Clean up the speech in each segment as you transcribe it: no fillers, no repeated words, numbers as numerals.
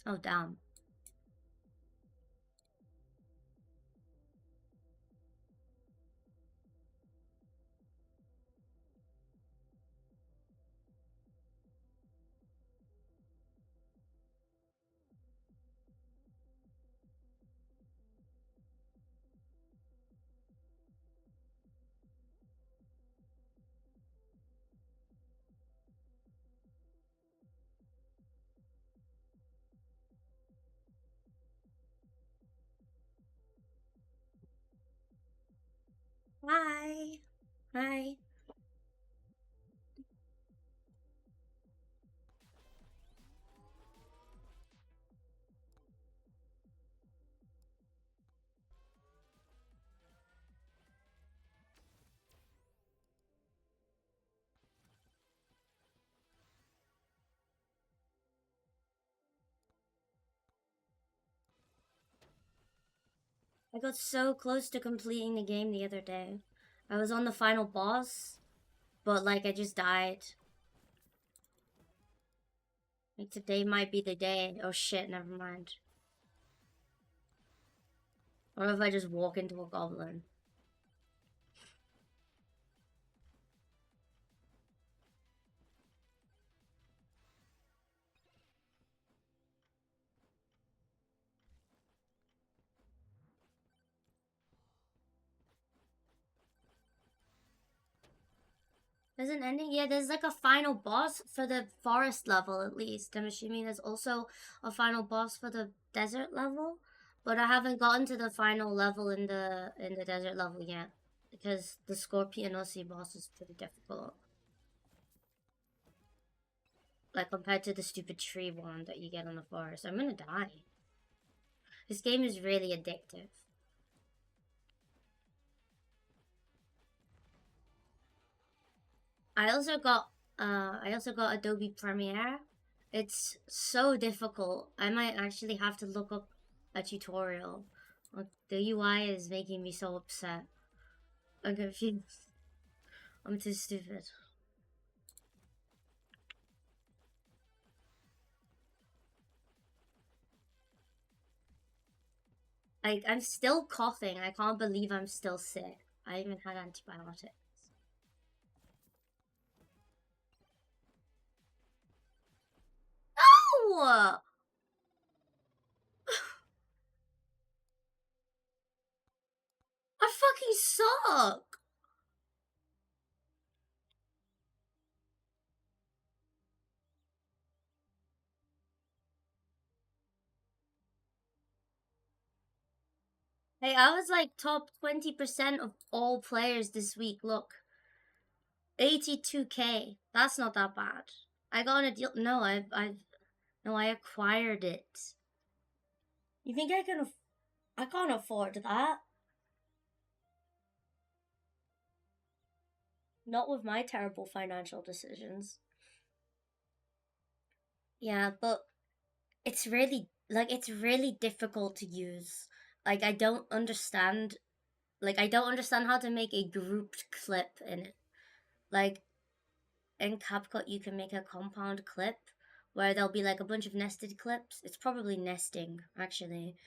Oh, damn. Hi. Hi. I got so close to completing the game the other day. I was on the final boss, but like I just died. Like today might be the day. Oh shit, never mind. Or if I just walk into a goblin. There's an ending? Yeah, there's like a final boss for the forest level at least. I'm assuming there's also a final boss for the desert level. But I haven't gotten to the final level in the desert level yet. Because the Scorpion Ossi boss is pretty difficult. Like compared to the stupid tree one that you get on the forest. I'm gonna die. This game is really addictive. I also got Adobe Premiere. It's so difficult. I might actually have to look up a tutorial. Like, the UI is making me so upset. I'm confused. I'm too stupid. Like, I'm still coughing. I can't believe I'm still sick. I even had antibiotics. No! I fucking suck! Hey, I was like top 20% of all players this week. Look, 82K. That's not that bad. I got on a deal. No, no, I acquired it. You think I can? I can't afford that. Not with my terrible financial decisions. Yeah, but it's really difficult to use. Like I don't understand how to make a grouped clip in it. Like in CapCut you can make a compound clip where there'll be like a bunch of nested clips. It's probably nesting actually.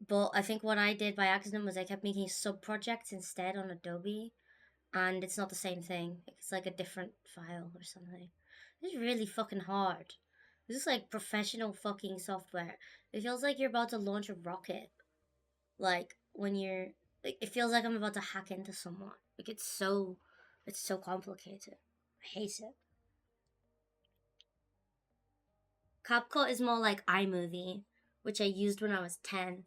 But I think what I did by accident was I kept making sub projects instead on Adobe, and it's not the same thing. It's like a different file or something. It's really fucking hard. This is like professional fucking software. It feels like you're about to launch a rocket. Like when you're, it feels like I'm about to hack into someone. Like it's so complicated. I hate it. CapCut is more like iMovie, which I used when I was 10.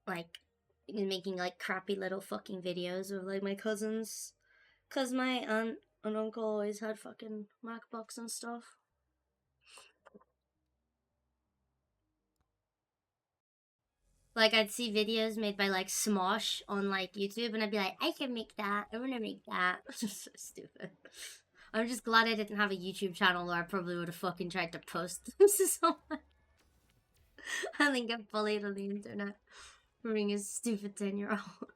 Like making like crappy little fucking videos of like my cousins, cause my aunt and uncle always had fucking MacBooks and stuff. Like I'd see videos made by like Smosh on like YouTube, and I'd be like, I can make that. I want to make that. Just so stupid. I'm just glad I didn't have a YouTube channel, or I probably would have fucking tried to post them to someone and then get bullied on the internet for being a stupid 10-year-old.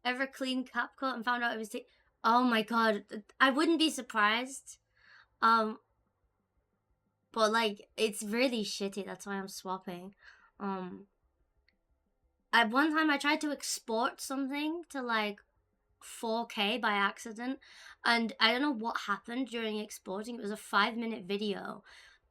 ever cleaned CapCut and found out it was oh my god, I wouldn't be surprised. Um, but like it's really shitty. That's why I'm swapping. Um, I one time I tried to export something to like 4K by accident, and I don't know what happened during exporting. It was a 5-minute video,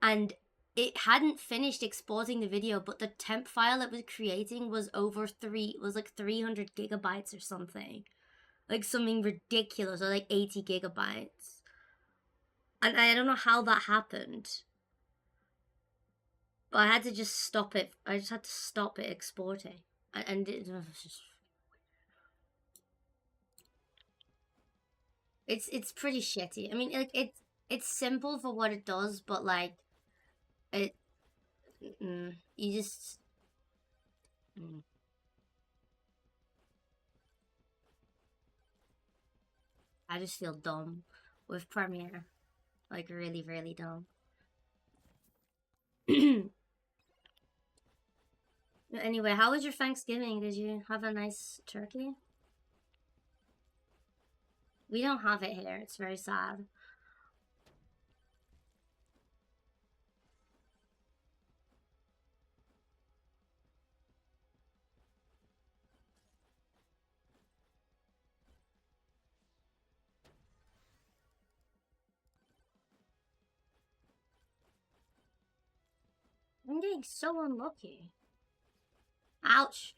and it hadn't finished exporting the video, but the temp file it was creating was like 300 gigabytes or something, like something ridiculous, or like 80 gigabytes. And I don't know how that happened, but I had to just stop it. I just had to stop it exporting, and it was just it's pretty shitty. I mean, like it's simple for what it does, but like it, you just, mm, I just feel dumb with Premiere, like really, really dumb. Anyway, how was your Thanksgiving? Did you have a nice turkey? We don't have it here. It's very sad. I'm getting so unlucky. Ouch.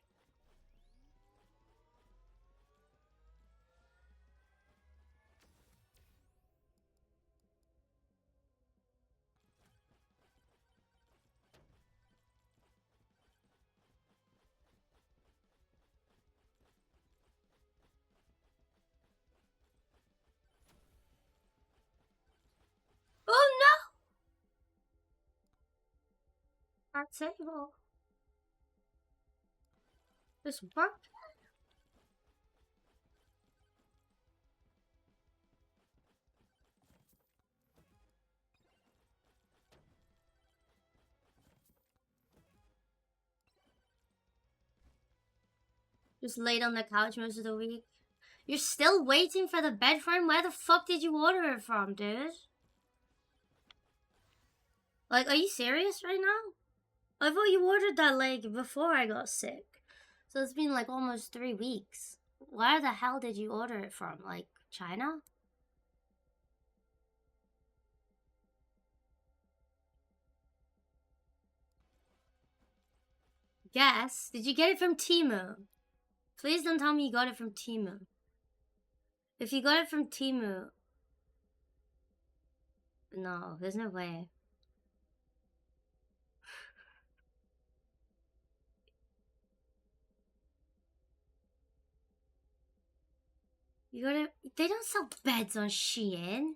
Oh no! Our table. This work. Just laid on the couch most of the week. You're still waiting for the bed frame? Where the fuck did you order it from, dude? Like, are you serious right now? I thought you ordered that, like, before I got sick. So it's been, like, almost 3 weeks. Where the hell did you order it from? Like, China? Guess. Did you get it from Temu? Please don't tell me you got it from Temu. If you got it from Temu... No, there's no way. You gotta... They don't sell beds on Shein.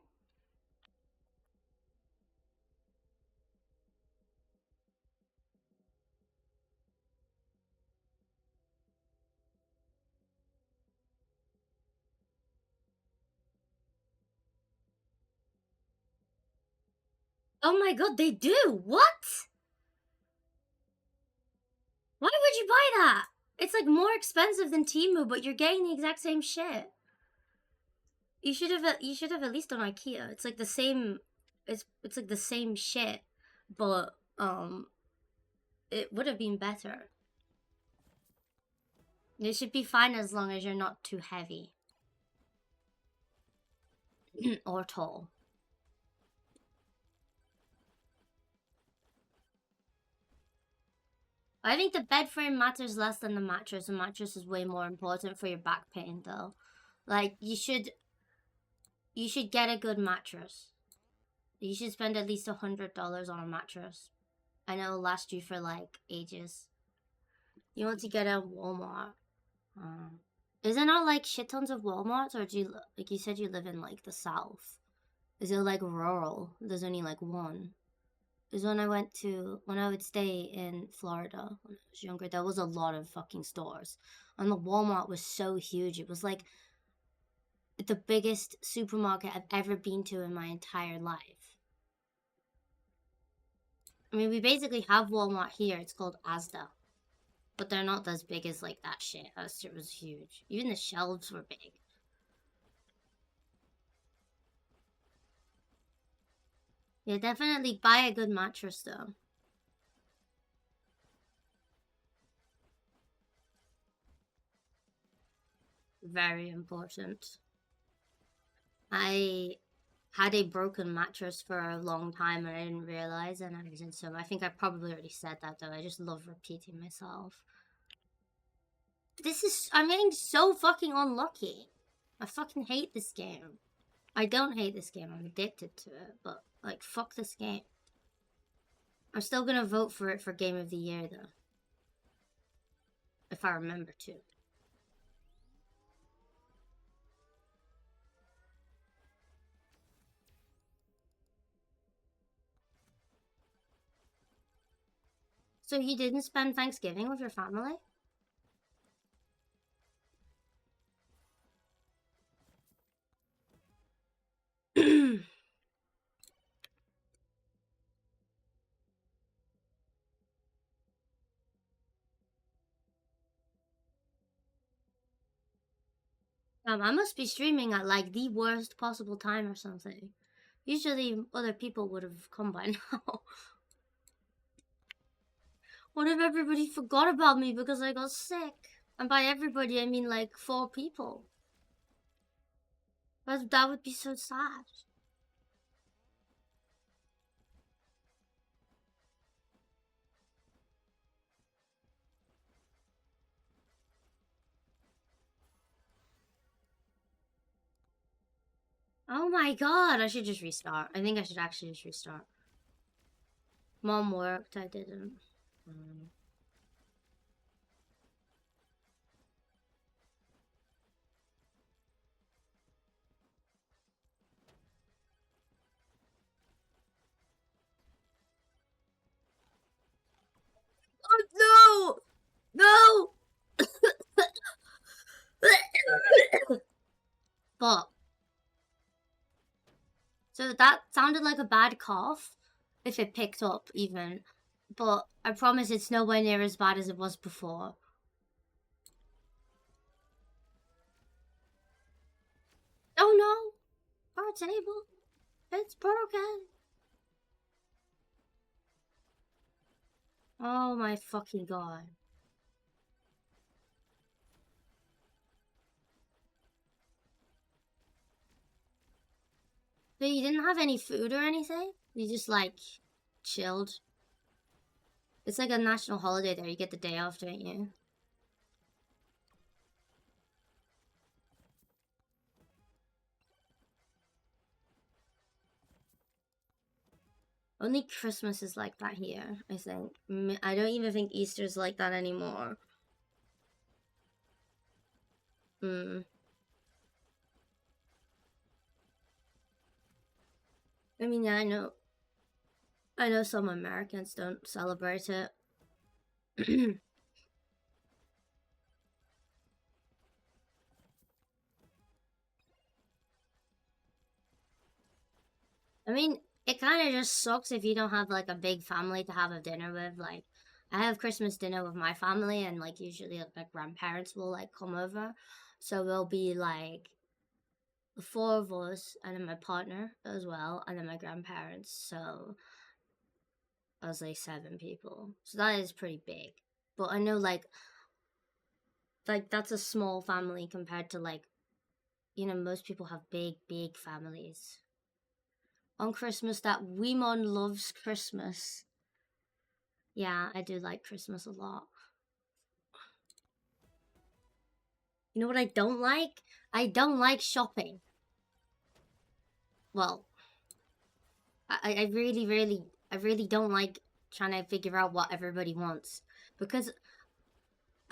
Oh my god, they do! What? Why would you buy that? It's like more expensive than Temu, but you're getting the exact same shit. You should have at least done IKEA. It's like the same. It's like the same shit, but it would have been better. It should be fine as long as you're not too heavy or tall. I think the bed frame matters less than the mattress. The mattress is way more important for your back pain, though. Like you should get a good mattress. You should spend at least $100 on a mattress. I know it'll last you for like ages. You want to get a Walmart. Is there not like shit tons of Walmarts, or do you, like you said, you live in like the South? Is it like rural? There's only like one. Because when I would stay in Florida when I was younger, there was a lot of fucking stores. And the Walmart was so huge. It was like the biggest supermarket I've ever been to in my entire life. I mean, we basically have Walmart here. It's called Asda. But they're not as big as like that shit. That shit was huge. Even the shelves were big. Yeah, definitely buy a good mattress though. Very important. I had a broken mattress for a long time and I didn't realize, and I was in so I think I probably already said that though. I just love repeating myself. I'm getting so fucking unlucky. I fucking hate this game. I don't hate this game, I'm addicted to it, but like fuck this game. I'm still gonna vote for it for Game of the Year though. If I remember to. So you didn't spend Thanksgiving with your family? I must be streaming at like the worst possible time or something. Usually other people would have come by now. What if everybody forgot about me because I got sick? And by everybody, I mean like 4 people. That would be so sad. Oh my god, I should just restart. I think I should actually just restart. Mom worked, I didn't. Oh no! No! But so that sounded like a bad cough, if it picked up even. But I promise it's nowhere near as bad as it was before. Oh no! Our table. It's broken. Oh my fucking god. So you didn't have any food or anything? You just like chilled? It's like a national holiday there. You get the day off, don't you? Only Christmas is like that here, I think. I don't even think Easter's like that anymore. Hmm. I mean, yeah, I know some Americans don't celebrate it. I mean, it kind of just sucks if you don't have like a big family to have a dinner with. Like, I have Christmas dinner with my family, and like usually like, my grandparents will like come over, so we'll be like the 4 of us, and then my partner as well, and then my grandparents. So I was like 7 people. So that is pretty big. But I know like that's a small family compared to like most people have big families. On Christmas, that Weemon loves Christmas. Yeah, I do like Christmas a lot. You know what I don't like? I don't like shopping. Well, I really don't like trying to figure out what everybody wants, because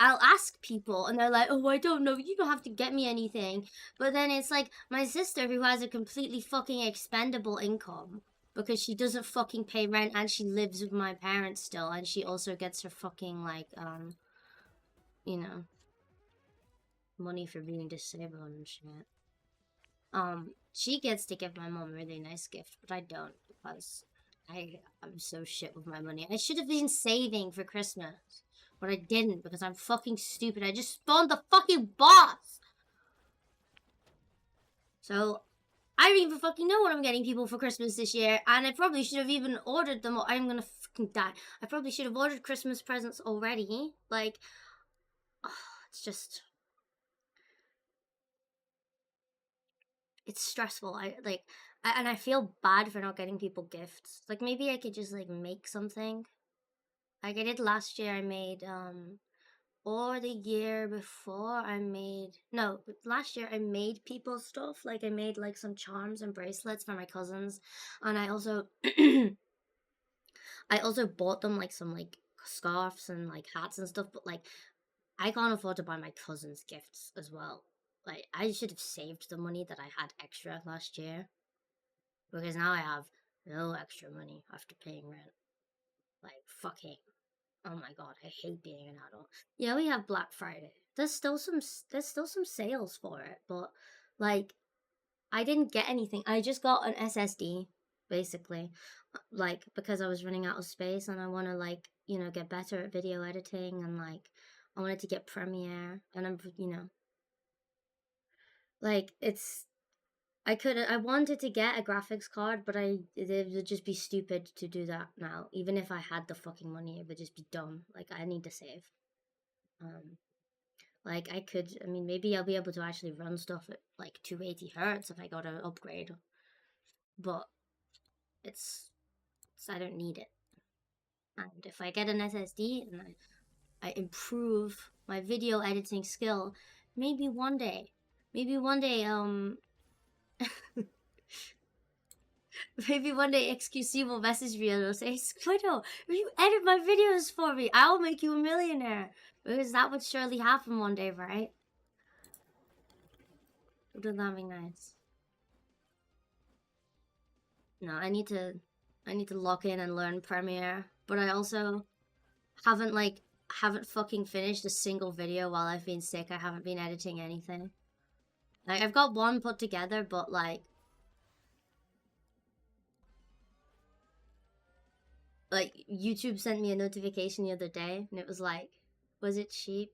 I'll ask people and they're like, "Oh, I don't know. You don't have to get me anything." But then it's like my sister, who has a completely fucking expendable income because she doesn't fucking pay rent and she lives with my parents still, and she also gets her fucking like you know, money for being disabled and shit. She gets to give my mom a really nice gift, but I don't, because I'm so shit with my money. I should have been saving for Christmas. But I didn't because I'm fucking stupid. I just spawned the fucking boss. So I don't even fucking know what I'm getting people for Christmas this year, and I probably should have even ordered them. I'm gonna fucking die. I probably should have ordered Christmas presents already. Like, oh, it's just, it's stressful. And I feel bad for not getting people gifts. Like, maybe I could just like make something. Like I did last year. I made or the year before I made, no, last year I made people stuff. Like I made like some charms and bracelets for my cousins, and I also I also bought them like some like scarves and like hats and stuff. But like I can't afford to buy my cousins gifts as well. Like I should have saved the money that I had extra last year, because now I have no extra money after paying rent. Like fucking, oh my god, I hate being an adult. Yeah, we have Black Friday. There's still some sales for it, but like I didn't get anything. I just got an SSD basically, like because I was running out of space and I want to like, get better at video editing, and like I wanted to get Premiere, and like I wanted to get a graphics card, but it would just be stupid to do that now. Even if I had the fucking money, it would just be dumb. Like I need to save. Um, like I mean, maybe I'll be able to actually run stuff at like 280 hertz if I go to upgrade, but I don't need it. And if I get an SSD and I improve my video editing skill, maybe one day, maybe one day, maybe one day XQC will message me and will say, Squiddo, if you edit my videos for me, I'll make you a millionaire. Because that would surely happen one day, right? Wouldn't that be nice? No, I need to lock in and learn Premiere, but I also haven't fucking finished a single video while I've been sick. I haven't been editing anything. Like I've got one put together, but like YouTube sent me a notification the other day and it was like, was it cheap?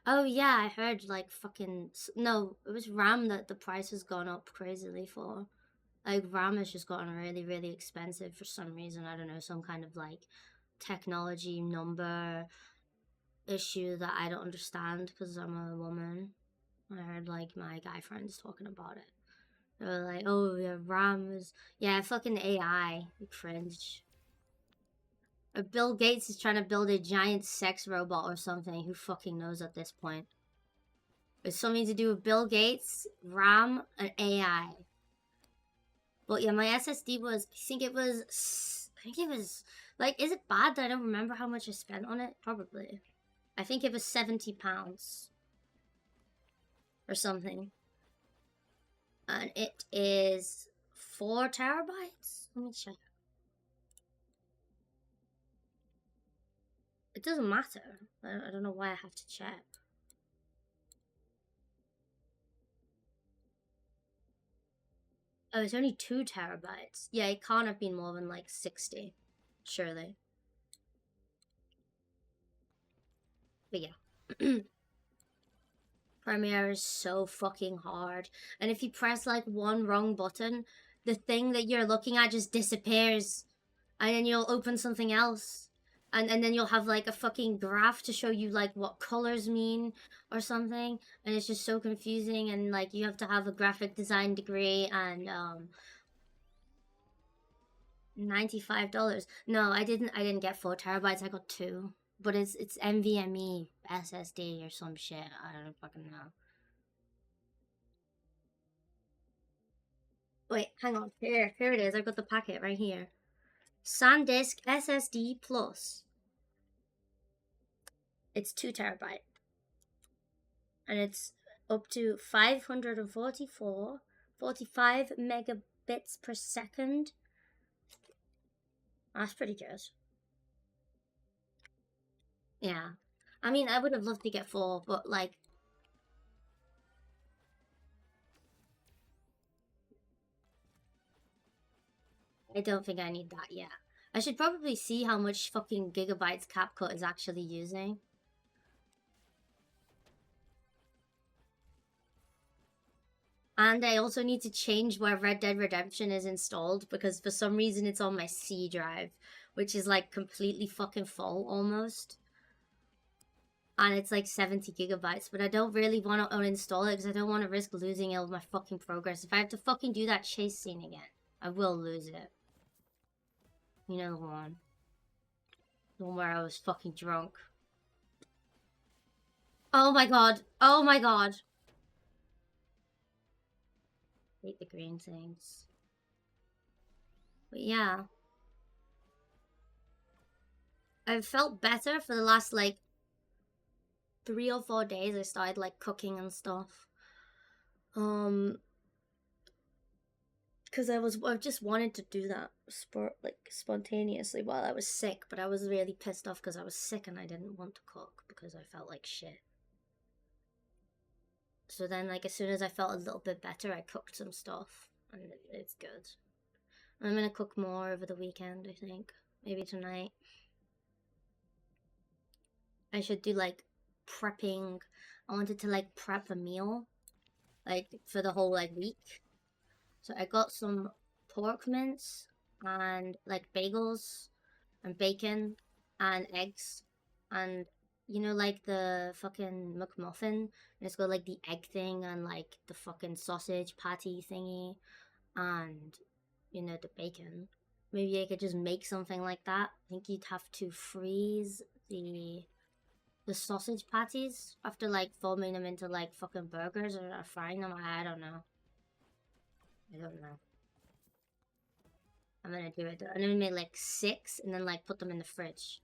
Oh yeah, I heard like fucking no, it was RAM that the price has gone up crazily for. Like RAM has just gotten really, really expensive for some reason. I don't know, some kind of like technology number issue that I don't understand because I'm a woman. I heard like my guy friends talking about it. They were like, "Oh yeah, RAM is fucking AI, cringe." Or Bill Gates is trying to build a giant sex robot or something. Who fucking knows at this point? It's something to do with Bill Gates, RAM, and AI. But yeah, my SSD was, I think it was, like, is it bad that I don't remember how much I spent on it? Probably. I think it was £70 or something. And it is 4 terabytes? Let me check. It doesn't matter. I don't know why I have to check. Oh, it's only 2 terabytes. Yeah, it can't have been more than like 60. Surely. But yeah. Premiere is so fucking hard. And if you press like one wrong button, the thing that you're looking at just disappears. And then you'll open something else. And then you'll have like a fucking graph to show you like what colors mean or something. And it's just so confusing, and like you have to have a graphic design degree and $95. No, I didn't get 4 terabytes, I got 2. But it's NVMe SSD or some shit. I don't fucking know. Wait, hang on. Here it is. I've got the packet right here. SanDisk SSD Plus. It's 2 terabyte. And it's up to 45 megabits per second. That's pretty good. Yeah. I mean, I would have loved to get 4, but like, I don't think I need that yet. I should probably see how much fucking gigabytes CapCut is actually using. And I also need to change where Red Dead Redemption is installed because for some reason it's on my C drive, which is like completely fucking full almost. And it's like 70 gigabytes, but I don't really want to uninstall it because I don't want to risk losing all my fucking progress. If I have to fucking do that chase scene again, I will lose it. You know the one. The one where I was fucking drunk. Oh my god. Oh my god. Hate the green things. But yeah. I've felt better for the last like 3 or 4 days. I started like cooking and stuff. Because I just wanted to do that spontaneously while I was sick, but I was really pissed off because I was sick and I didn't want to cook because I felt like shit. So then, like, as soon as I felt a little bit better, I cooked some stuff, and it's good. I'm gonna cook more over the weekend, I think. Maybe tonight. I should do, like, prepping. I wanted to, like, prep a meal, like, for the whole, like, week. So I got some pork mince and, like, bagels and bacon and eggs and you know like the fucking McMuffin and it's got like the egg thing and like the fucking sausage patty thingy and you know the bacon. Maybe I could just make something like that. I think you'd have to freeze the sausage patties after like forming them into like fucking burgers or frying them. I don't know. I don't know. I'm gonna do it. I'm gonna make like 6 and then like put them in the fridge.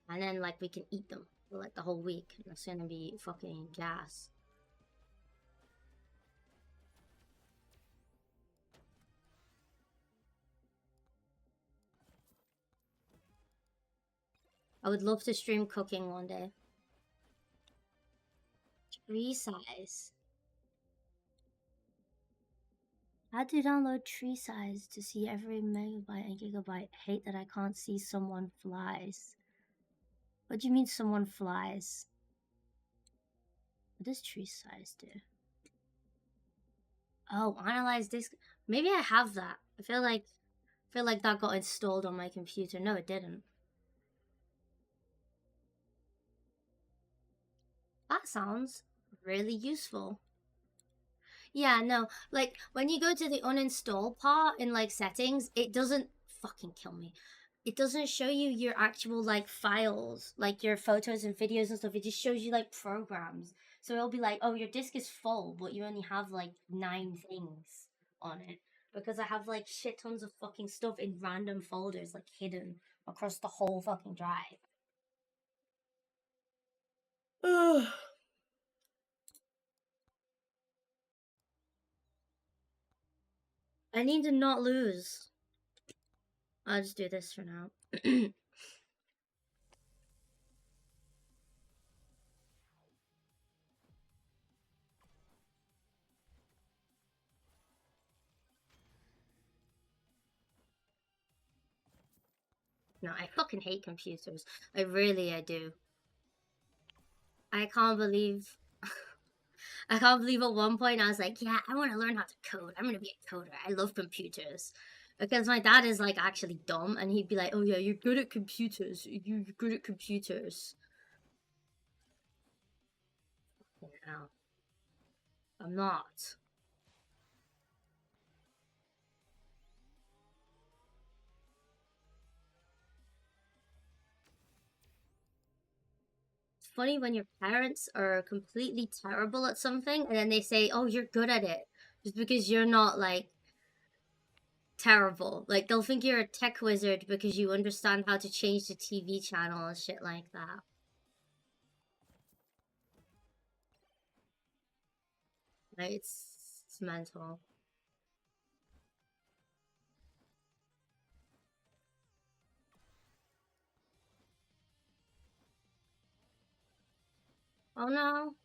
And then like we can eat them for like the whole week. And it's gonna be fucking gas. I would love to stream cooking one day. Tree size. I had to download tree size to see every megabyte and gigabyte. Hate that I can't see someone flies. What do you mean someone flies? What does tree size do? Oh, analyze disk. Maybe I have that. I feel like that got installed on my computer. No, it didn't. That sounds really useful. Yeah, no, like when you go to the uninstall part in like settings, it doesn't fucking kill me. It doesn't show you your actual like files, like your photos and videos and stuff. It just shows you like programs. So it'll be like, oh, your disk is full, but you only have like 9 things on it. Because I have like shit tons of fucking stuff in random folders, like hidden across the whole fucking drive. Ugh. I need to not lose. I'll just do this for now. No, I fucking hate computers. I do. I can't believe I can't believe at one point I was like, yeah, I want to learn how to code. I'm gonna be a coder. I love computers. Because my dad is like actually dumb and he'd be like, oh yeah, you're good at computers. You're good at computers. No, I'm not. It's funny when your parents are completely terrible at something and then they say, oh, you're good at it. Just because you're not like terrible. Like they'll think you're a tech wizard because you understand how to change the TV channel and shit like that. Like it's mental. Oh no.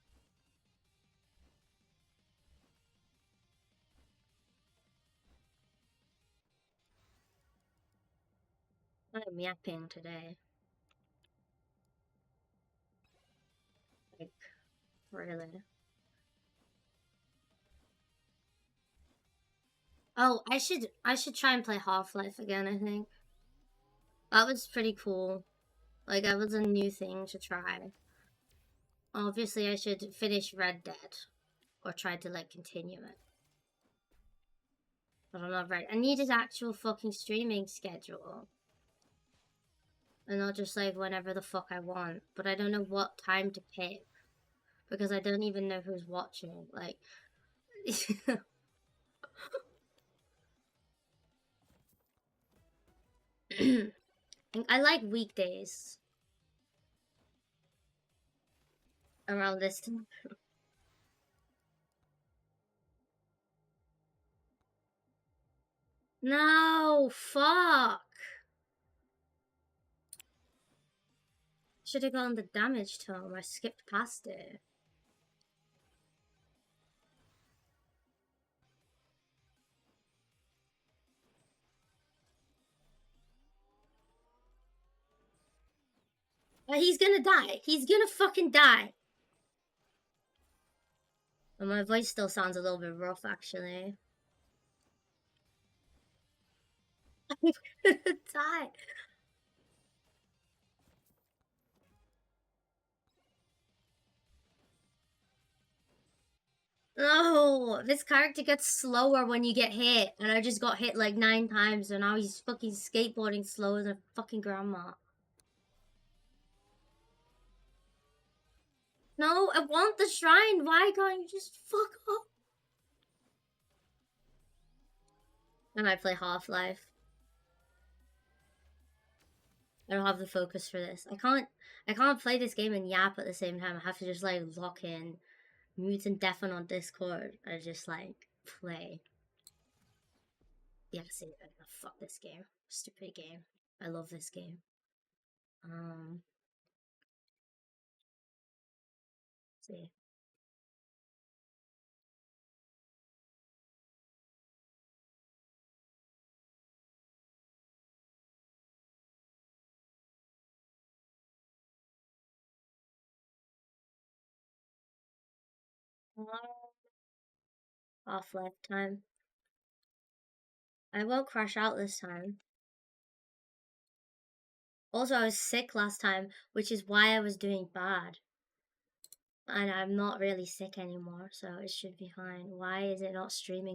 I'm yapping today. Like really. Oh, I should try and play Half-Life again, I think. That was pretty cool. Like, that was a new thing to try. Obviously, I should finish Red Dead. Or try to, like, continue it. But I'm not right. I need his actual fucking streaming schedule. And not just, like, whenever the fuck I want. But I don't know what time to pick. Because I don't even know who's watching. Like... I like weekdays. Around this time. No! Fuck! Should have gotten the damage tome. I skipped past it. He's gonna die. He's gonna fucking die. But my voice still sounds a little bit rough, actually. I'm gonna die. No, this character gets slower when you get hit, and I just got hit like 9 times, and now he's fucking skateboarding slower than fucking grandma. No, I want the shrine. Why can't you just fuck up? And I play Half-Life. I don't have the focus for this. I can't play this game and yap at the same time. I have to just like lock in, mute and deafen on Discord, and just like play. Yeah, see, fuck this game. Stupid game. I love this game. See. Half-Life time. I won't crash out this time. Also, I was sick last time, which is why I was doing bad. And I'm not really sick anymore, so it should be fine. Why is it not streaming?